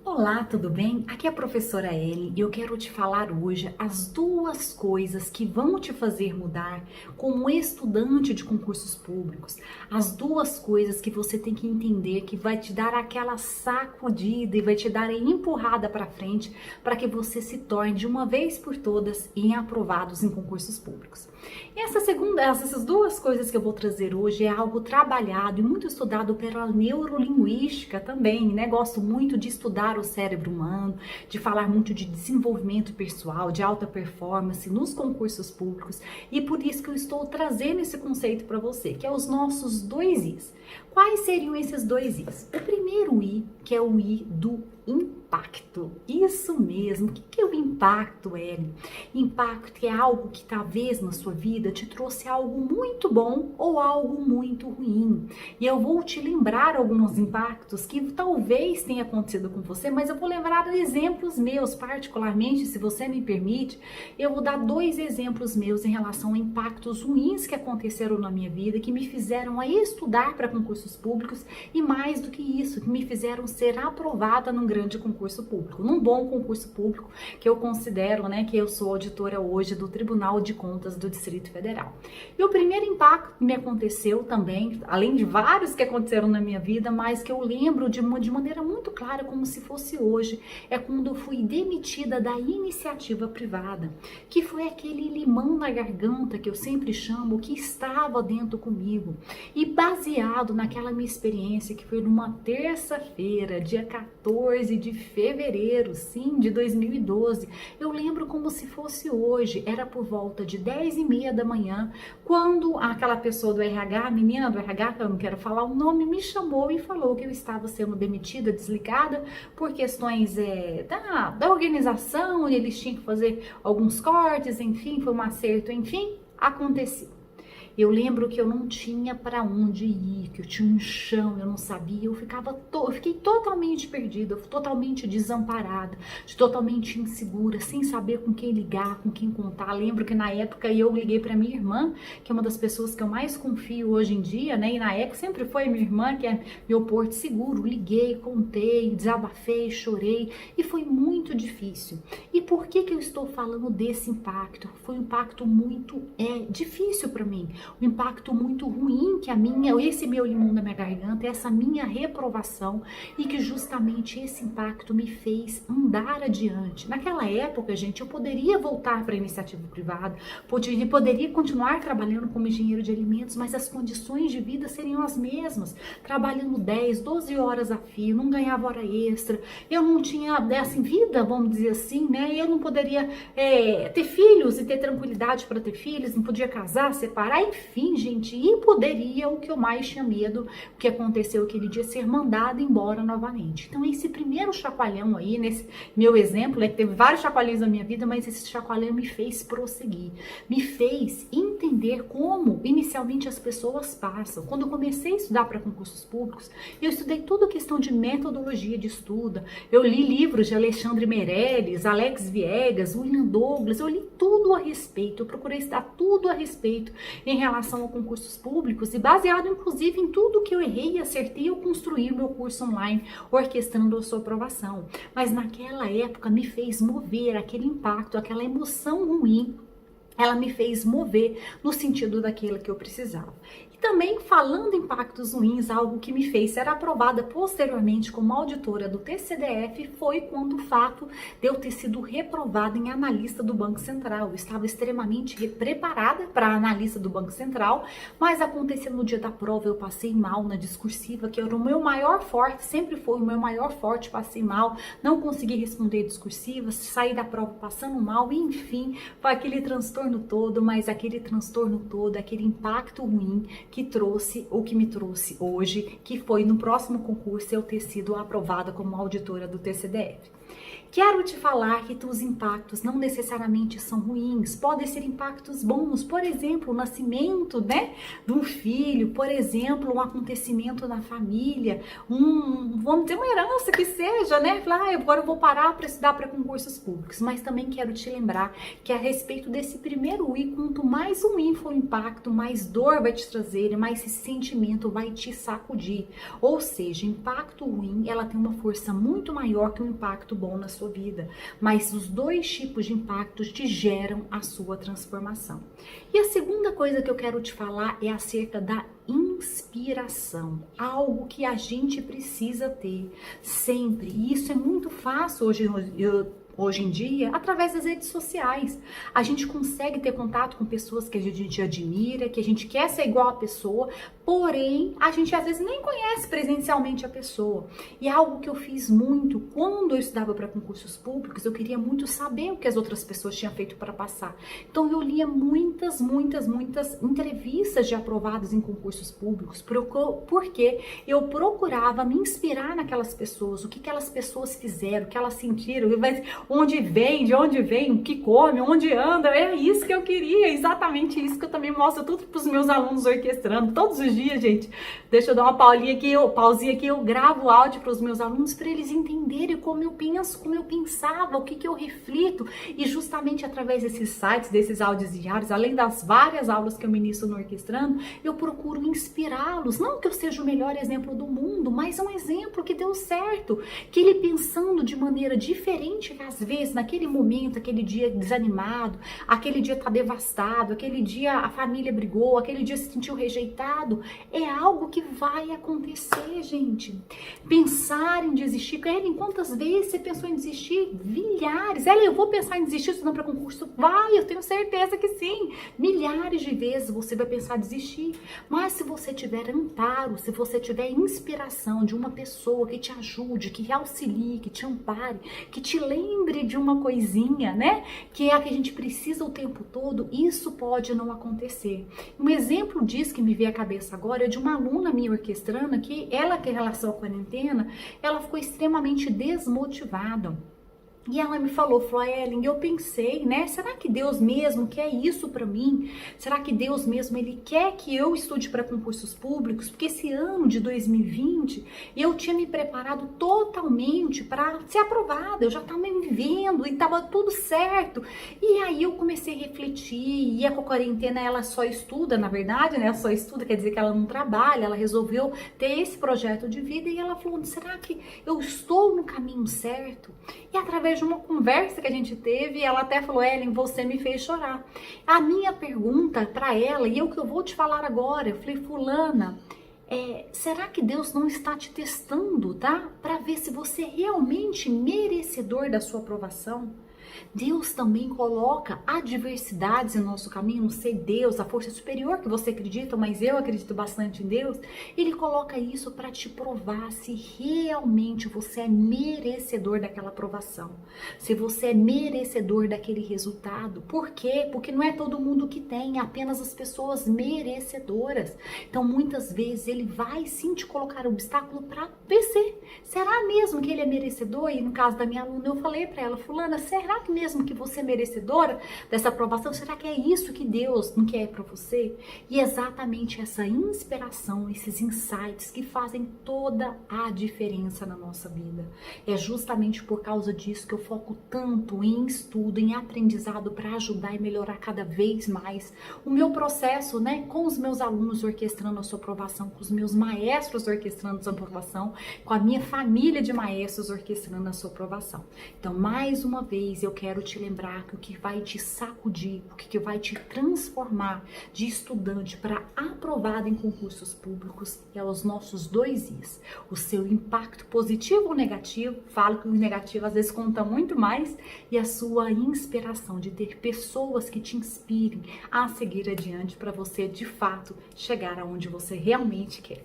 Olá, tudo bem? Aqui é a professora Ellen e eu quero te falar hoje as duas coisas que vão te fazer mudar como estudante de concursos públicos. As duas coisas que você tem que entender que vai te dar aquela sacudida e vai te dar a empurrada para frente para que você se torne de uma vez por todas em aprovados em concursos públicos. E essas duas coisas que eu vou trazer hoje é algo trabalhado e muito estudado pela neurolinguística também, né? Gosto muito de estudar o cérebro humano, de falar muito de desenvolvimento pessoal, de alta performance nos concursos públicos, e por isso que eu estou trazendo esse conceito para você, que é os nossos dois Is. Quais seriam esses dois Is? O primeiro I, que é o I do impacto. Isso mesmo. O que é o impacto, Ellen? Impacto é algo que talvez na sua vida te trouxe algo muito bom ou algo muito ruim. E eu vou te lembrar alguns impactos que talvez tenha acontecido com você, mas eu vou lembrar exemplos meus, particularmente, se você me permite, eu vou dar dois exemplos meus em relação a impactos ruins que aconteceram na minha vida, que me fizeram a estudar para concursos públicos e mais do que isso, que me fizeram ser aprovada num grande concurso público, num bom concurso público que eu considero, né, que eu sou auditora hoje do Tribunal de Contas do Distrito Federal. E o primeiro impacto que me aconteceu também, além de vários que aconteceram na minha vida, mas que eu lembro de maneira muito clara, como se fosse hoje, é quando eu fui demitida da iniciativa privada, que foi aquele limão na garganta que eu sempre chamo, que estava dentro comigo. E baseado naquela minha experiência, que foi numa terça-feira, dia 14 de fevereiro, sim, de 2012, eu lembro como se fosse hoje, era por volta de 10h30 da manhã, quando aquela pessoa do RH, a menina do RH, que eu não quero falar o nome, me chamou e falou que eu estava sendo demitida, desligada, por questões da organização, e eles tinham que fazer alguns cortes, enfim, foi um acerto, enfim, aconteceu. Eu lembro que eu não tinha para onde ir, que eu tinha um chão, eu não sabia, eu fiquei totalmente perdida, totalmente desamparada, totalmente insegura, sem saber com quem ligar, com quem contar. Lembro que na época eu liguei para minha irmã, que é uma das pessoas que eu mais confio hoje em dia, né? E na época sempre foi minha irmã, que é meu porto seguro. Liguei, contei, desabafei, chorei e foi muito difícil. E por que eu estou falando desse impacto? Foi um impacto muito difícil para mim. Um impacto muito ruim que esse meu limão na minha garganta, essa minha reprovação, e que justamente esse impacto me fez andar adiante. Naquela época, gente, eu poderia voltar para a iniciativa privada, poderia continuar trabalhando como engenheiro de alimentos, mas as condições de vida seriam as mesmas, trabalhando 10, 12 horas a fio, não ganhava hora extra, eu não tinha vida, vamos dizer assim, né? Eu não poderia ter filhos e ter tranquilidade para ter filhos, não podia casar, separar, enfim, gente, e poderia, o que eu mais tinha medo, o que aconteceu aquele dia, ser mandada embora novamente. Então, esse primeiro chacoalhão aí, nesse meu exemplo, que teve vários chacoalhões na minha vida, mas esse chacoalhão me fez prosseguir, me fez entender como inicialmente as pessoas passam. Quando eu comecei a estudar para concursos públicos, eu estudei toda a questão de metodologia de estudo, eu li livros de Alexandre Meirelles, Alex Viegas, William Douglas, eu li tudo a respeito, eu procurei estudar tudo a respeito em relação a concursos públicos, e baseado inclusive em tudo que eu errei e acertei, eu construí o meu curso online orquestrando a sua aprovação. Mas naquela época me fez mover aquele impacto, aquela emoção ruim, ela me fez mover no sentido daquilo que eu precisava. Também, falando em impactos ruins, algo que me fez ser aprovada posteriormente como auditora do TCDF foi quando o fato de eu ter sido reprovada em analista do Banco Central. Eu estava extremamente preparada para analista do Banco Central, mas aconteceu no dia da prova, eu passei mal na discursiva, que era o meu maior forte, sempre foi o meu maior forte, passei mal, não consegui responder discursiva, saí da prova passando mal, enfim, foi aquele transtorno todo, mas aquele transtorno todo, aquele impacto ruim que trouxe, ou que me trouxe hoje, que foi no próximo concurso eu ter sido aprovada como auditora do TCDF. Quero te falar que os impactos não necessariamente são ruins, podem ser impactos bons, por exemplo, o nascimento, né, de um filho, por exemplo, um acontecimento na família, vamos dizer, uma herança que seja, né, agora eu vou parar para estudar para concursos públicos, mas também quero te lembrar que a respeito desse primeiro I, quanto mais ruim for o impacto, mais dor vai te trazer, prazer, mas esse sentimento vai te sacudir. Ou seja, impacto ruim, ela tem uma força muito maior que um impacto bom na sua vida. Mas os dois tipos de impactos te geram a sua transformação. E a segunda coisa que eu quero te falar é acerca da inspiração, algo que a gente precisa ter sempre. E isso é muito fácil hoje em dia, através das redes sociais. A gente consegue ter contato com pessoas que a gente admira, que a gente quer ser igual a pessoa, porém, a gente às vezes nem conhece presencialmente a pessoa. E é algo que eu fiz muito quando eu estudava para concursos públicos, eu queria muito saber o que as outras pessoas tinham feito para passar. Então, eu lia muitas entrevistas de aprovados em concursos públicos, porque eu procurava me inspirar naquelas pessoas, o que aquelas pessoas fizeram, o que elas sentiram, onde vem, de onde vem, o que come, onde anda, é isso que eu queria, exatamente isso que eu também mostro tudo para os meus alunos orquestrando, todos os dias, gente. Deixa eu dar uma pausinha aqui, eu gravo áudio para os meus alunos para eles entenderem como eu penso, como eu pensava, o que eu reflito, e justamente através desses sites, desses áudios diários, além das várias aulas que eu ministro no Orquestrando, eu procuro inspirá-los, não que eu seja o melhor exemplo do mundo, mas é um exemplo que deu certo, que ele pensando de maneira diferente, às vezes, naquele momento, aquele dia desanimado, aquele dia tá devastado, aquele dia a família brigou, aquele dia se sentiu rejeitado, é algo que vai acontecer, gente. Pensar em desistir, Ellen, quantas vezes você pensou em desistir? Milhares. Ellen, eu vou pensar em desistir estudando para concurso? Vai, eu tenho certeza que sim. Milhares de vezes você vai pensar em desistir. Mas se você tiver amparo, se você tiver inspiração de uma pessoa que te ajude, que auxilie, que te ampare, que te lembre de uma coisinha, né? Que é a que a gente precisa o tempo todo, isso pode não acontecer. Um exemplo disso que me veio à cabeça agora é de uma aluna minha orquestrando que ela, que em relação à quarentena, ela ficou extremamente desmotivada. E ela me falou, Ellen, eu pensei, né? Será que Deus mesmo quer isso para mim? Será que Deus mesmo, ele quer que eu estude para concursos públicos? Porque esse ano de 2020, eu tinha me preparado totalmente para ser aprovada. Eu já estava me vendo e estava tudo certo. E aí eu comecei a refletir. E a quarentena, ela só estuda, na verdade, né? Ela só estuda, quer dizer que ela não trabalha. Ela resolveu ter esse projeto de vida e ela falou, será que eu estou no caminho certo? E através de uma conversa que a gente teve, ela até falou, Ellen, você me fez chorar. A minha pergunta para ela, e é o que eu vou te falar agora, eu falei, fulana, será que Deus não está te testando, tá? Para ver se você é realmente merecedor da sua aprovação? Deus também coloca adversidades em nosso caminho, não sei, Deus, a força superior que você acredita, mas eu acredito bastante em Deus, ele coloca isso para te provar se realmente você é merecedor daquela aprovação, se você é merecedor daquele resultado. Por quê? Porque não é todo mundo que tem, é apenas as pessoas merecedoras. Então muitas vezes ele vai sim te colocar obstáculo para vencer. Será mesmo que ele é merecedor? E no caso da minha aluna, eu falei para ela, fulana, será que mesmo que você é merecedora dessa aprovação? Será que é isso que Deus não quer para você? E é exatamente essa inspiração, esses insights que fazem toda a diferença na nossa vida. É justamente por causa disso que eu foco tanto em estudo, em aprendizado para ajudar e melhorar cada vez mais o meu processo, né, com os meus alunos orquestrando a sua aprovação, com os meus maestros orquestrando a sua aprovação, com a minha família de maestros orquestrando a sua aprovação. Então, mais uma vez, eu quero te lembrar que o que vai te sacudir, o que vai te transformar de estudante para aprovado em concursos públicos é os nossos 2 Is. O seu impacto positivo ou negativo, falo que o negativo às vezes conta muito mais, e a sua inspiração de ter pessoas que te inspirem a seguir adiante para você de fato chegar aonde você realmente quer.